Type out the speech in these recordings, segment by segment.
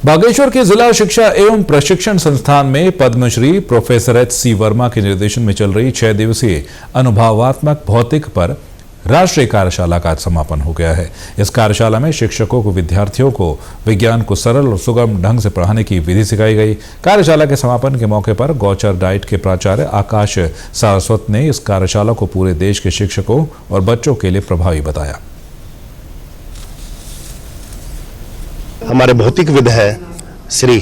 बागेश्वर के जिला शिक्षा एवं प्रशिक्षण संस्थान में पद्मश्री प्रोफेसर एच.सी. वर्मा के निर्देशन में चल रही 6 दिवसीय अनुभवात्मक भौतिक पर राष्ट्रीय कार्यशाला का समापन हो गया है। इस कार्यशाला में शिक्षकों को विद्यार्थियों को विज्ञान को सरल और सुगम ढंग से पढ़ाने की विधि सिखाई गई। कार्यशाला के समापन के मौके पर गौचर डाइट के प्राचार्य आकाश सारस्वत ने इस कार्यशाला को पूरे देश के शिक्षकों और बच्चों के लिए प्रभावी बताया। हमारे भौतिकविद है श्री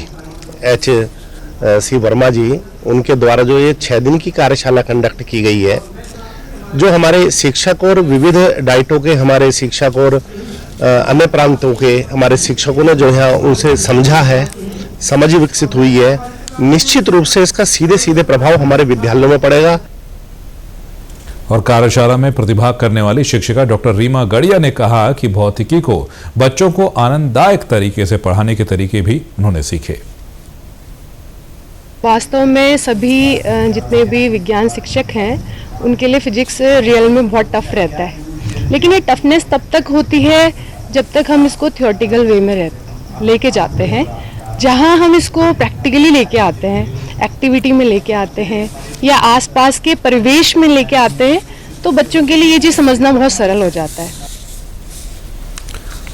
एच.सी. वर्मा जी, उनके द्वारा जो ये 6 दिन की कार्यशाला कंडक्ट की गई है, जो हमारे शिक्षक और विविध डाइटों के हमारे शिक्षक और अन्य प्रांतों के हमारे शिक्षकों ने जो है उनसे समझा है, समझ विकसित हुई है। निश्चित रूप से इसका सीधे सीधे प्रभाव हमारे विद्यालयों में पड़ेगा। और कार्यशाला में प्रतिभाग करने वाली शिक्षिका डॉक्टर रीमा गड़िया ने कहा कि भौतिकी को बच्चों को आनंददायक तरीके से पढ़ाने के तरीके भी उन्होंने सीखे। वास्तव में सभी जितने भी विज्ञान शिक्षक हैं उनके लिए फिजिक्स रियल में बहुत टफ रहता है, लेकिन ये टफनेस तब तक होती है जब तक हम इसको थियोरेटिकल वे में लेके जाते हैं। जहाँ हम इसको प्रैक्टिकली लेके आते हैं, एक्टिविटी में लेके आते हैं या आसपास के परिवेश में लेके आते हैं, तो बच्चों के लिए ये चीज़ समझना बहुत सरल हो जाता है।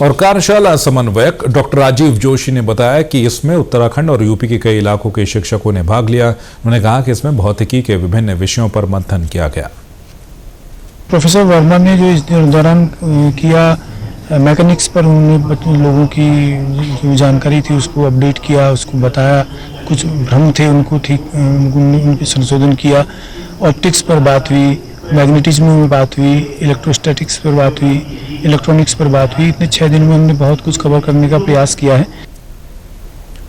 और कार्यशाला समन्वयक डॉक्टर राजीव जोशी ने बताया कि इसमें उत्तराखंड और यूपी के कई इलाकों के शिक्षकों ने भाग लिया। उन्होंने कहा कि इसमें भौतिकी के विभिन्न विषयों पर मंथन किया गया। प्रोफेसर वर्मा ने जो इस दौरान किया, मैकेनिक्स पर उन्होंने लोगों की जो जानकारी थी उसको अपडेट किया, उसको बताया। कुछ भ्रम थे उनको ठीक उनके संशोधन किया। ऑप्टिक्स पर बात हुई, मैग्नेटिज्म में बात हुई, इलेक्ट्रोस्टैटिक्स पर बात हुई, इलेक्ट्रॉनिक्स पर बात हुई। इतने 6 दिन में हमने बहुत कुछ कवर करने का प्रयास किया है।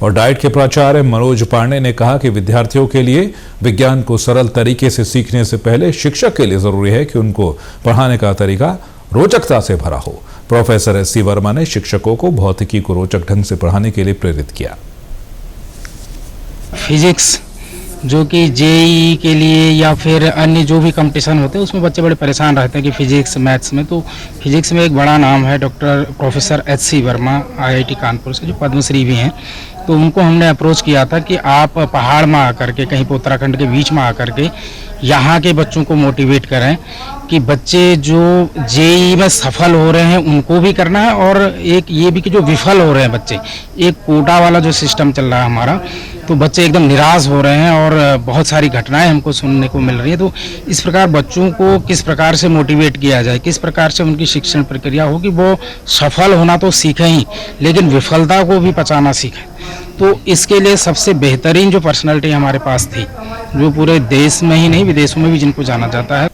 और डाइट के प्राचार्य मनोज पांडे ने कहा कि विद्यार्थियों के लिए विज्ञान को सरल तरीके से सीखने से पहले शिक्षक के लिए जरूरी है कि उनको पढ़ाने का तरीका रोचकता से भरा हो। Professor H C. वर्मा ने शिक्षकों को भौतिकी को रोचक ढंग से पढ़ाने के लिए प्रेरित किया। फिजिक्स जो कि जेईई के लिए या फिर अन्य जो भी कंपटीशन होते हैं उसमें बच्चे बड़े परेशान रहते हैं कि फिजिक्स मैथ्स में, तो फिजिक्स में एक बड़ा नाम है doctor professor H C. Verma IIT Kanpur से, जो पद्मश्री भी हैं। तो उनको हमने अप्रोच किया था कि आप पहाड़ में आकर के, कहीं पर उत्तराखंड के बीच में आकर के यहाँ के बच्चों को मोटिवेट करें कि बच्चे जो जेईई में सफल हो रहे हैं उनको भी करना है, और एक ये भी कि जो विफल हो रहे हैं बच्चे, एक कोटा वाला जो सिस्टम चल रहा है हमारा, तो बच्चे एकदम निराश हो रहे हैं और बहुत सारी घटनाएं हमको सुनने को मिल रही है। तो इस प्रकार बच्चों को किस प्रकार से मोटिवेट किया जाए, किस प्रकार से उनकी शिक्षण प्रक्रिया हो कि वो सफल होना तो सीखें ही, लेकिन विफलता को भी पचाना सीखें। तो इसके लिए सबसे बेहतरीन जो पर्सनालिटी हमारे पास थी, जो पूरे देश में ही नहीं विदेशों में भी जिनको जाना जाता है,